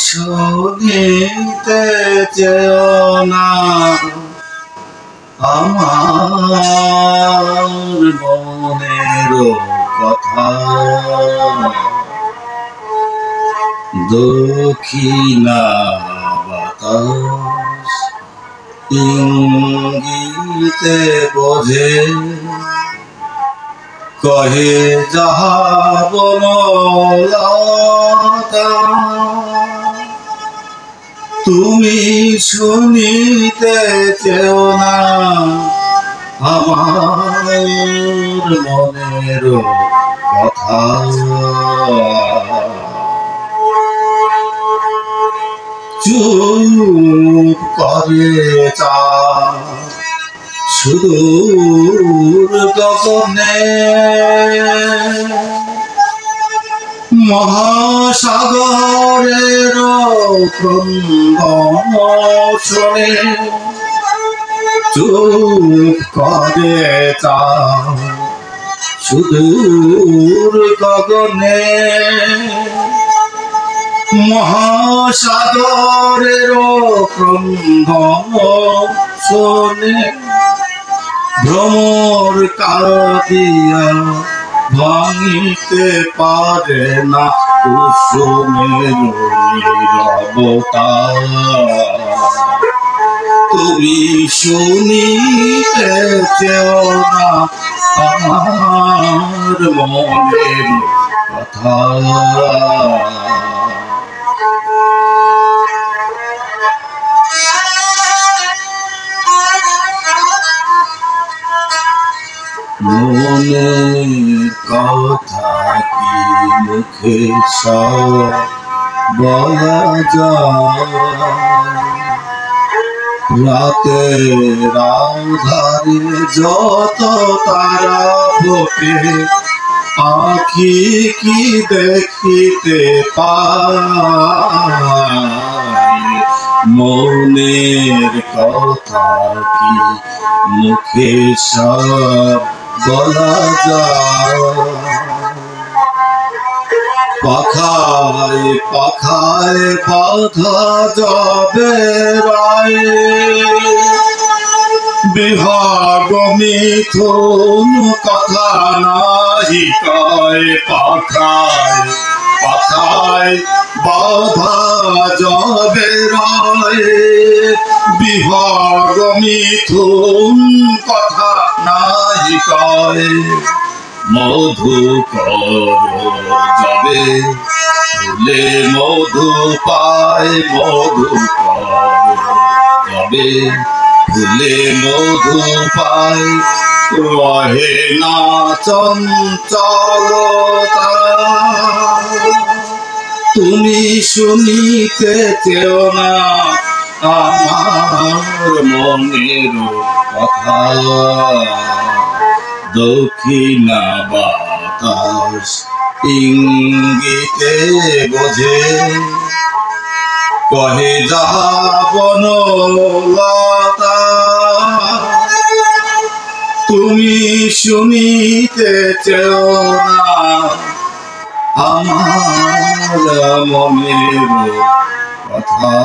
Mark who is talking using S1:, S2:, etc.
S1: শুনিতে চেও না আমার মনের কথা, দক্ষিণা বাতাস ইঙ্গিতে বোঝে, কহে যাহা বনলতা তুমি শুনিতে চেও না আমার মনের কথা। চুপ করে চা সুদূর গগনে, মহাসাগরের ক্রন্দন শোনে। চুপ করে চা সুদূর গগনে, মহাসাগরের ক্রন্দন শোনে। ভ্রমর কাঁদিয়া ভাঙিতে পারে না কুসুমের নীরবতা, তুমি শুনিতে চেও না আমার মনের কথা। মনের কথা কি মুখে সব বলা যায়, রাতের আঁধারে যত তারা ফোটে আঁখি কি দেখিতে পায়। মনের কথা কি মুখে সব বলা যায়, পাখায় পাখায় বাধা যাবে রায়। বিভাগ মিথুন কথা নাহি কয়, পাখায় পাখায় বাধা যাবে রায়। বিভাগ মিথুন কথা নাহি কয়, মধুকর যাবে ফুলে মধু পায়। মধুকর যাবে ফুলে মধু পায়, রহে না চঞ্চলতা তুমি শুনিতে চেও না আমার মনের কথা। দক্ষিণা বাতাস ইঙ্গিতে বোঝে, কহে যাহা বনলতা তুমি শুনিতে চেও না আমার মনের কথা।